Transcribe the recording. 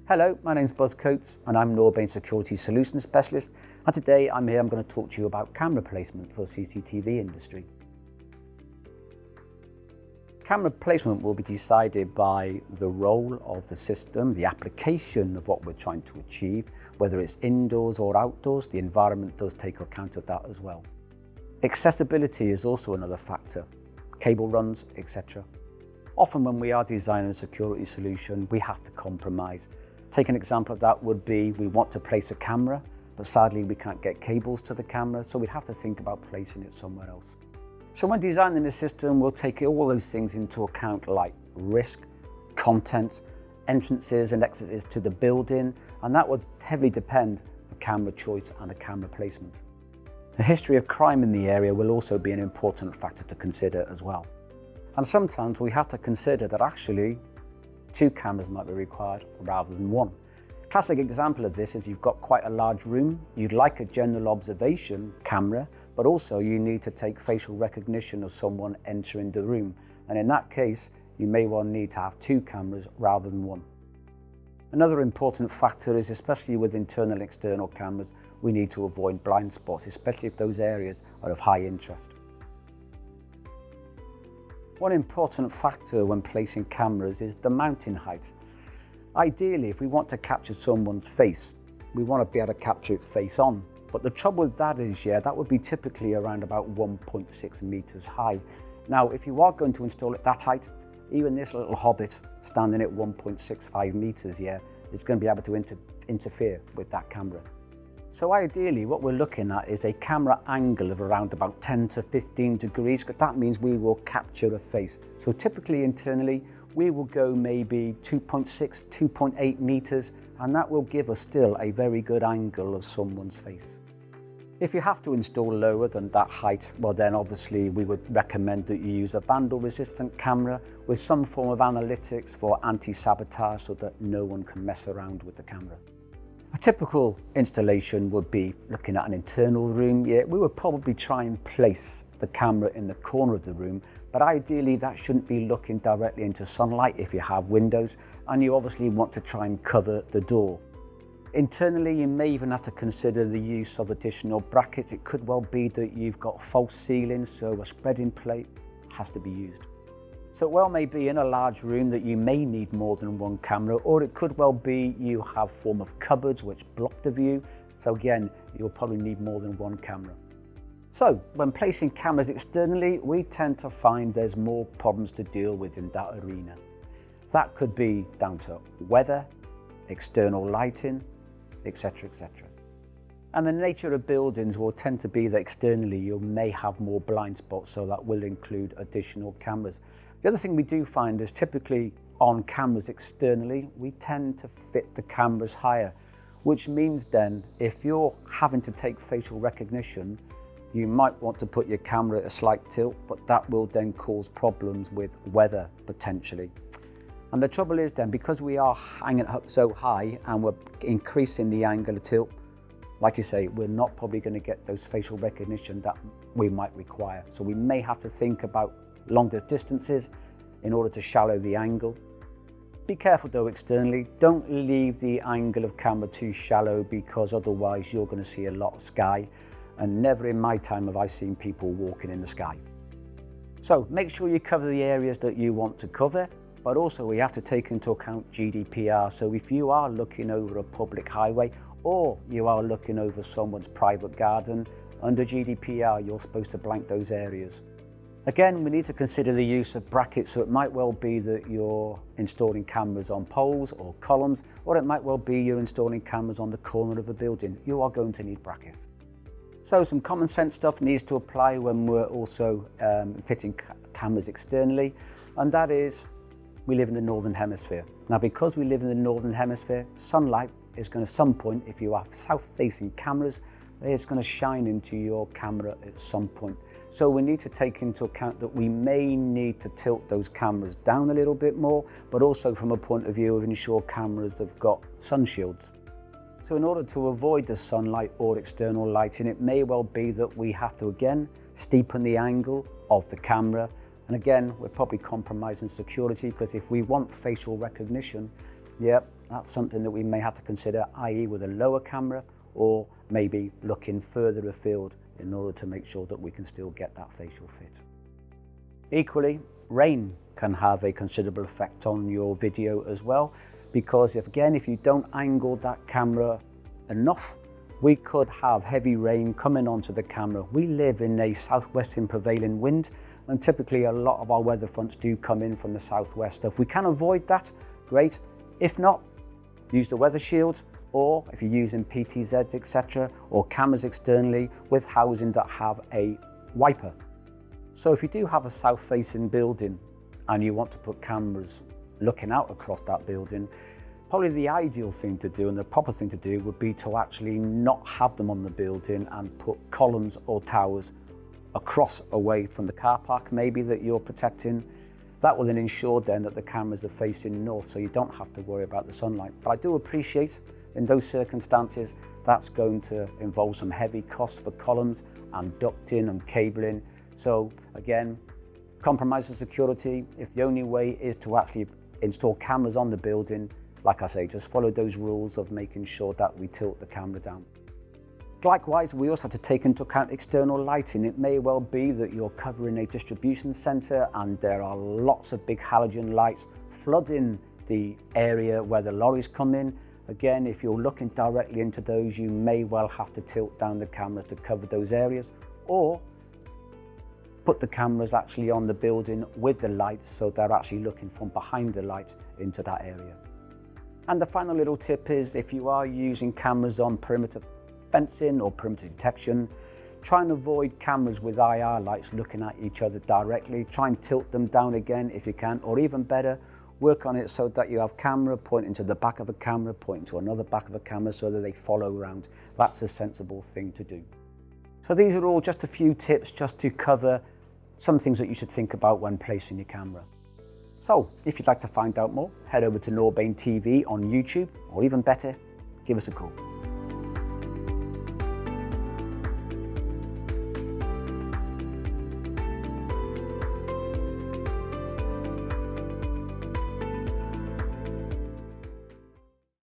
Hello, my name's Buzz Coates and I'm Norbain Security Solutions Specialist, and today I'm going to talk to you about camera placement for the CCTV industry. Camera placement will be decided by the role of the system, the application of what we're trying to achieve, whether it's indoors or outdoors. The environment does take account of that as well. Accessibility is also another factor, cable runs, etc. Often when we are designing a security solution, we have to compromise. Take an example of that would be we want to place a camera, but sadly we can't get cables to the camera, so we'd have to think about placing it somewhere else. So when designing the system, we'll take all those things into account, like risk, content, entrances and exits to the building, and that would heavily depend on the camera choice and the camera placement. The history of crime in the area will also be an important factor to consider as well. And sometimes we have to consider that actually 2 cameras might be required rather than 1. Classic example of this is you've got quite a large room, you'd like a general observation camera, but also you need to take facial recognition of someone entering the room. And in that case, you may well need to have 2 cameras rather than 1. Another important factor is, especially with internal and external cameras, we need to avoid blind spots, especially if those areas are of high interest. One important factor when placing cameras is the mounting height. Ideally, if we want to capture someone's face, we want to be able to capture it face on. But the trouble with that is, that would be typically around about 1.6 meters high. Now, if you are going to install it that height, even this little hobbit standing at 1.65 meters is going to be able to interfere with that camera. So ideally, what we're looking at is a camera angle of around about 10 to 15 degrees, because that means we will capture a face. So typically internally, we will go maybe 2.6, 2.8 meters, and that will give us still a very good angle of someone's face. If you have to install lower than that height, well then obviously we would recommend that you use a vandal-resistant camera with some form of analytics for anti-sabotage so that no one can mess around with the camera. A typical installation would be looking at an internal room. We would probably try and place the camera in the corner of the room, but ideally that shouldn't be looking directly into sunlight if you have windows, and you obviously want to try and cover the door. Internally, you may even have to consider the use of additional brackets. It could well be that you've got false ceiling, so a spreading plate has to be used. So it well may be in a large room that you may need more than 1 camera, or it could well be you have form of cupboards which block the view. So again, you'll probably need more than 1 camera. So when placing cameras externally, we tend to find there's more problems to deal with in that arena. That could be down to weather, external lighting, etc., etc. And the nature of buildings will tend to be that externally you may have more blind spots, so that will include additional cameras. The other thing we do find is typically on cameras externally, we tend to fit the cameras higher, which means then if you're having to take facial recognition, you might want to put your camera at a slight tilt, but that will then cause problems with weather potentially. And the trouble is then, because we are hanging it up so high and we're increasing the angle of tilt, like you say, we're not probably going to get those facial recognition that we might require. So we may have to think about longer distances in order to shallow the angle. Be careful though externally, don't leave the angle of camera too shallow, because otherwise you're going to see a lot of sky, and never in my time have I seen people walking in the sky. So make sure you cover the areas that you want to cover, but also we have to take into account GDPR. So if you are looking over a public highway, or you are looking over someone's private garden, under GDPR you're supposed to blank those areas. Again, we need to consider the use of brackets, so it might well be that you're installing cameras on poles or columns, or it might well be you're installing cameras on the corner of a building. You are going to need brackets. So some common sense stuff needs to apply when we're also fitting cameras externally, and that is, we live in the Northern Hemisphere. Now, because we live in the Northern Hemisphere, sunlight is going to, some point, if you have south-facing cameras, it's going to shine into your camera at some point. So we need to take into account that we may need to tilt those cameras down a little bit more, but also from a point of view of ensure cameras have got sun shields. So in order to avoid the sunlight or external lighting, it may well be that we have to again steepen the angle of the camera. And again, we're probably compromising security, because if we want facial recognition, Yep, that's something that we may have to consider, i.e. with a lower camera, or maybe looking further afield in order to make sure that we can still get that facial fit. Equally, rain can have a considerable effect on your video as well, because if you don't angle that camera enough, we could have heavy rain coming onto the camera. We live in a southwestern prevailing wind, and typically a lot of our weather fronts do come in from the southwest. So if we can avoid that, great. If not, use the weather shield, or if you're using PTZs, etc., or cameras externally with housing that have a wiper. So if you do have a south-facing building and you want to put cameras looking out across that building, probably the ideal thing to do and the proper thing to do would be to actually not have them on the building and put columns or towers across away from the car park maybe that you're protecting. That will then ensure then that the cameras are facing north, so you don't have to worry about the sunlight. But I do appreciate in those circumstances that's going to involve some heavy costs for columns and ducting and cabling. So again, compromise the security. If the only way is to actually install cameras on the building, like I say, just follow those rules of making sure that we tilt the camera down. Likewise, we also have to take into account external lighting. It may well be that you're covering a distribution center and there are lots of big halogen lights flooding the area where the lorries come in. Again, if you're looking directly into those, you may well have to tilt down the cameras to cover those areas, or put the cameras actually on the building with the lights so they're actually looking from behind the light into that area. And the final little tip is, if you are using cameras on perimeter fencing or perimeter detection, try and avoid cameras with IR lights looking at each other directly. Try and tilt them down again if you can, or even better, work on it so that you have camera pointing to the back of a camera, pointing to another back of a camera so that they follow around. That's a sensible thing to do. So these are all just a few tips just to cover some things that you should think about when placing your camera. So if you'd like to find out more, head over to Norbain TV on YouTube, or even better, give us a call.